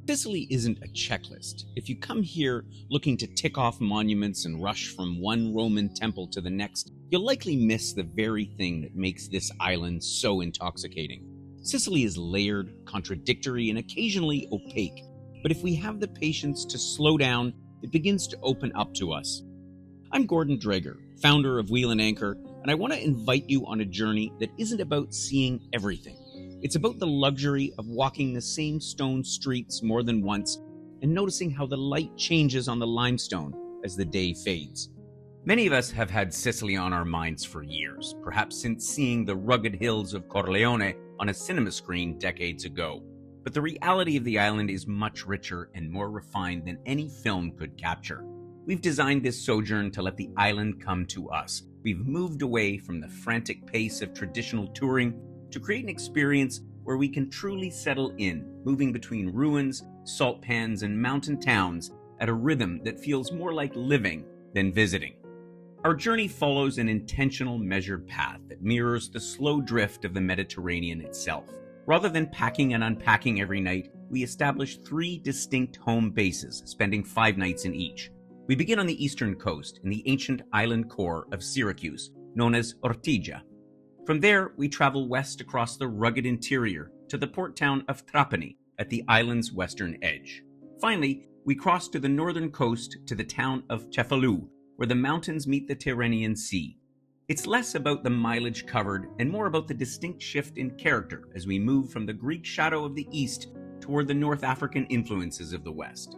Sicily isn't a checklist. If you come here looking to tick off monuments and rush from one Roman temple to the next, you'll likely miss the very thing that makes this island so intoxicating. Sicily is layered, contradictory, and occasionally opaque, but if we have the patience to slow down, it begins to open up to us. I'm Gordon Drager, founder of Wheel and Anchor, and I want to invite you on a journey that isn't about seeing everything. It's about the luxury of walking the same stone streets more than once and noticing how the light changes on the limestone as the day fades. Many of us have had Sicily on our minds for years, perhaps since seeing the rugged hills of Corleone on a cinema screen decades ago. But the reality of the island is much richer and more refined than any film could capture. We've designed this sojourn to let the island come to us. We've moved away from the frantic pace of traditional touring to create an experience where we can truly settle in, moving between ruins, salt pans, and mountain towns at a rhythm that feels more like living than visiting. Our journey follows an intentional, measured path that mirrors the slow drift of the Mediterranean itself. Rather than packing and unpacking every night, we establish 3 distinct home bases, spending 5 nights in each. We begin on the eastern coast in the ancient island core of Syracuse, known as Ortigia. From there, we travel west across the rugged interior to the port town of Trapani at the island's western edge. Finally, we cross to the northern coast to the town of Cefalù, where the mountains meet the Tyrrhenian Sea. It's less about the mileage covered and more about the distinct shift in character as we move from the Greek shadow of the east toward the North African influences of the west.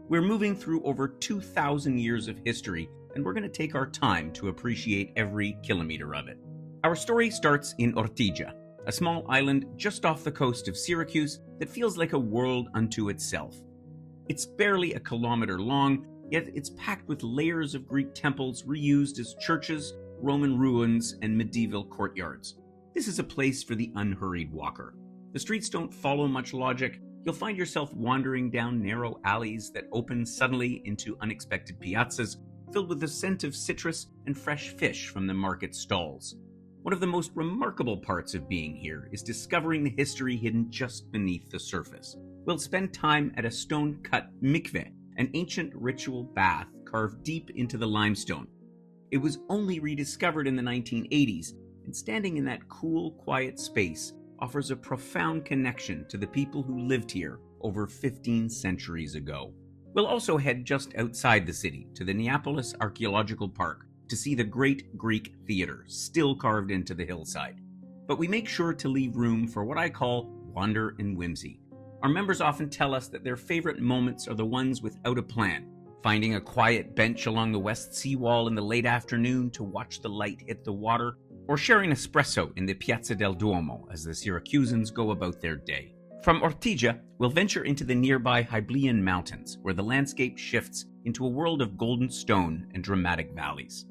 We're moving through over 2,000 years of history, and we're going to take our time to appreciate every kilometer of it. Our story starts in Ortigia, a small island just off the coast of Syracuse that feels like a world unto itself. It's barely a kilometer long, yet it's packed with layers of Greek temples reused as churches, Roman ruins, and medieval courtyards. This is a place for the unhurried walker. The streets don't follow much logic. You'll find yourself wandering down narrow alleys that open suddenly into unexpected piazzas filled with the scent of citrus and fresh fish from the market stalls. One of the most remarkable parts of being here is discovering the history hidden just beneath the surface. We'll spend time at a stone-cut mikveh, an ancient ritual bath carved deep into the limestone. It was only rediscovered in the 1980s, and standing in that cool, quiet space offers a profound connection to the people who lived here over 15 centuries ago. We'll also head just outside the city to the Neapolis Archaeological Park to see the Great Greek Theater still carved into the hillside. But we make sure to leave room for what I call wonder and whimsy. Our members often tell us that their favorite moments are the ones without a plan, finding a quiet bench along the west seawall in the late afternoon to watch the light hit the water, or sharing espresso in the Piazza del Duomo as the Syracusans go about their day. From Ortigia, we'll venture into the nearby Hyblaean Mountains, where the landscape shifts into a world of golden stone and dramatic valleys.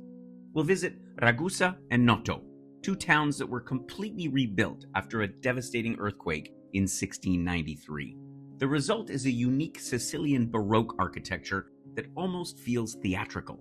We'll visit Ragusa and Noto, 2 towns that were completely rebuilt after a devastating earthquake in 1693. The result is a unique Sicilian Baroque architecture that almost feels theatrical.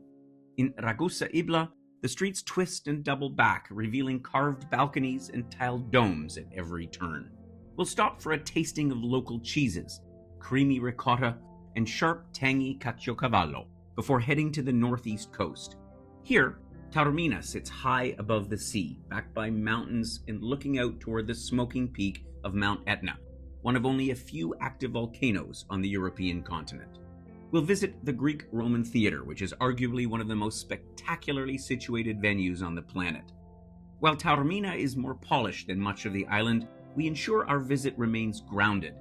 In Ragusa Ibla, the streets twist and double back, revealing carved balconies and tiled domes at every turn. We'll stop for a tasting of local cheeses, creamy ricotta, and sharp, tangy caciocavallo, before heading to the northeast coast. Here, Taormina sits high above the sea, backed by mountains and looking out toward the smoking peak of Mount Etna, one of only a few active volcanoes on the European continent. We'll visit the Greek-Roman Theater, which is arguably one of the most spectacularly situated venues on the planet. While Taormina is more polished than much of the island, we ensure our visit remains grounded.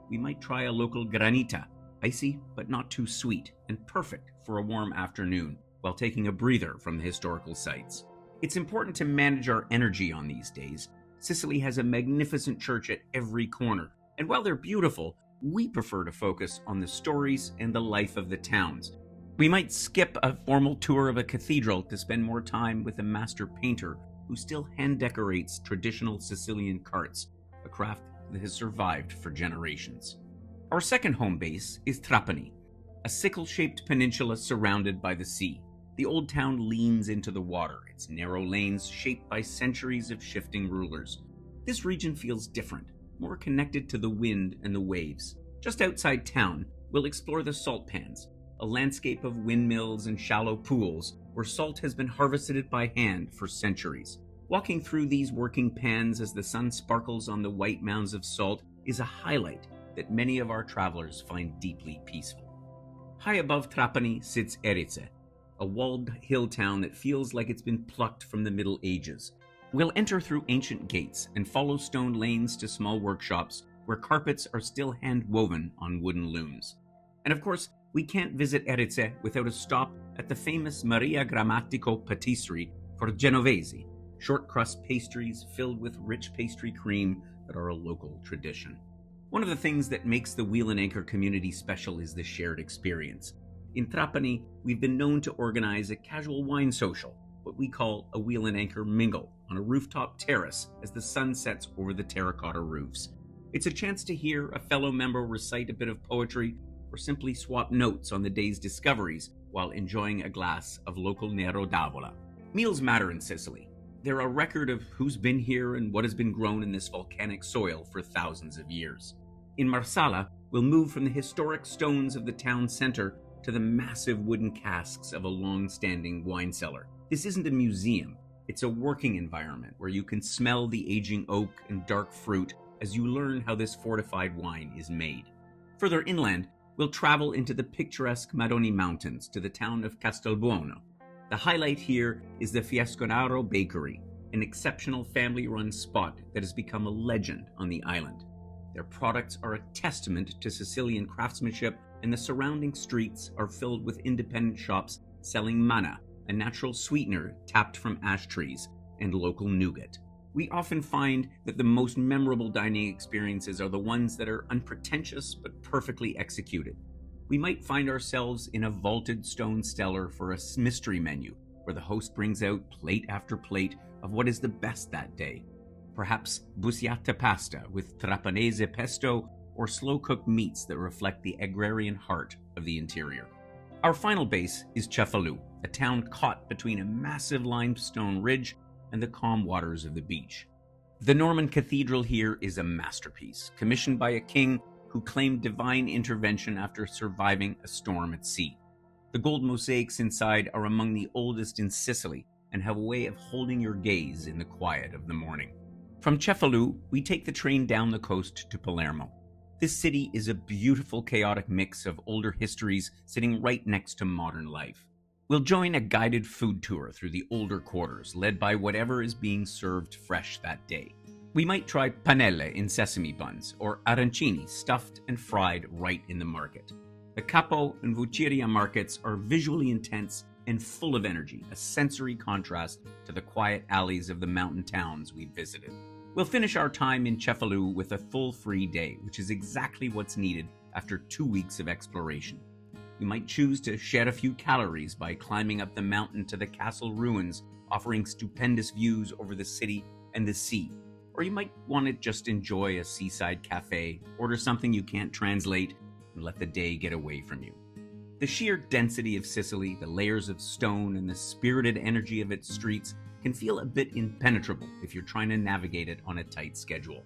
We might try a local granita, icy but not too sweet, and perfect for a warm afternoon, while taking a breather from the historical sites. It's important to manage our energy on these days. Sicily has a magnificent church at every corner, and while they're beautiful, we prefer to focus on the stories and the life of the towns. We might skip a formal tour of a cathedral to spend more time with a master painter who still hand decorates traditional Sicilian carts, a craft that has survived for generations. Our second home base is Trapani, a sickle-shaped peninsula surrounded by the sea. The old town leans into the water, its narrow lanes shaped by centuries of shifting rulers. This region feels different, more connected to the wind and the waves. Just outside town, we'll explore the salt pans, a landscape of windmills and shallow pools where salt has been harvested by hand for centuries. Walking through these working pans as the sun sparkles on the white mounds of salt is a highlight that many of our travelers find deeply peaceful. High above Trapani sits Erice, a walled hill town that feels like it's been plucked from the Middle Ages. We'll enter through ancient gates and follow stone lanes to small workshops where carpets are still hand-woven on wooden looms. And of course, we can't visit Erice without a stop at the famous Maria Grammatico patisserie for Genovesi, short crust pastries filled with rich pastry cream that are a local tradition. One of the things that makes the Wheel and Anchor community special is the shared experience. In Trapani, we've been known to organize a casual wine social, what we call a Wheel and Anchor mingle, on a rooftop terrace as the sun sets over the terracotta roofs. It's a chance to hear a fellow member recite a bit of poetry or simply swap notes on the day's discoveries while enjoying a glass of local Nero d'Avola. Meals matter in Sicily. They're a record of who's been here and what has been grown in this volcanic soil for thousands of years. In Marsala, we'll move from the historic stones of the town center to the massive wooden casks of a long-standing wine cellar. This isn't a museum. It's a working environment where you can smell the aging oak and dark fruit as you learn how this fortified wine is made. Further inland, we'll travel into the picturesque Maroni Mountains to the town of Castelbuono. The highlight here is the Fiasconaro Bakery, an exceptional family-run spot that has become a legend on the island. Their products are a testament to Sicilian craftsmanship, and the surrounding streets are filled with independent shops selling manna, a natural sweetener tapped from ash trees, and local nougat. We often find that the most memorable dining experiences are the ones that are unpretentious but perfectly executed. We might find ourselves in a vaulted stone cellar for a mystery menu, where the host brings out plate after plate of what is the best that day. Perhaps bussiata pasta with trapanese pesto, or slow-cooked meats that reflect the agrarian heart of the interior. Our final base is Cefalù, a town caught between a massive limestone ridge and the calm waters of the beach. The Norman cathedral here is a masterpiece, commissioned by a king who claimed divine intervention after surviving a storm at sea. The gold mosaics inside are among the oldest in Sicily and have a way of holding your gaze in the quiet of the morning. From Cefalù, we take the train down the coast to Palermo. This city is a beautiful, chaotic mix of older histories sitting right next to modern life. We'll join a guided food tour through the older quarters, led by whatever is being served fresh that day. We might try panelle in sesame buns, or arancini stuffed and fried right in the market. The Capo and Vucciria markets are visually intense and full of energy, a sensory contrast to the quiet alleys of the mountain towns we've visited. We'll finish our time in Cefalù with a full free day, which is exactly what's needed after 2 weeks of exploration. You might choose to shed a few calories by climbing up the mountain to the castle ruins, offering stupendous views over the city and the sea. Or you might want to just enjoy a seaside cafe, order something you can't translate, and let the day get away from you. The sheer density of Sicily, the layers of stone, and the spirited energy of its streets can feel a bit impenetrable if you're trying to navigate it on a tight schedule.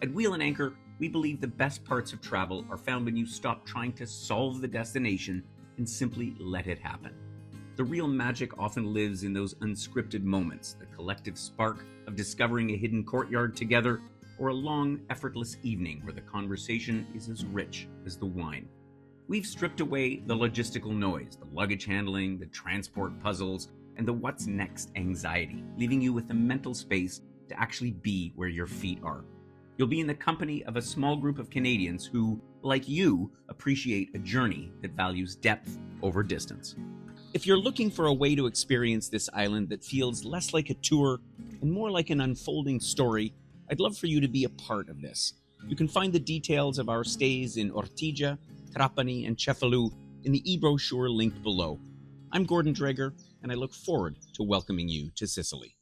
At Wheel and Anchor, we believe the best parts of travel are found when you stop trying to solve the destination and simply let it happen. The real magic often lives in those unscripted moments, the collective spark of discovering a hidden courtyard together, or a long, effortless evening where the conversation is as rich as the wine. We've stripped away the logistical noise, the luggage handling, the transport puzzles, and the what's next anxiety, leaving you with a mental space to actually be where your feet are. You'll be in the company of a small group of Canadians who, like you, appreciate a journey that values depth over distance. If you're looking for a way to experience this island that feels less like a tour and more like an unfolding story, I'd love for you to be a part of this. You can find the details of our stays in Ortigia, Trapani, and Cefalù in the e-brochure linked below. I'm Gordon Dreger, and I look forward to welcoming you to Sicily.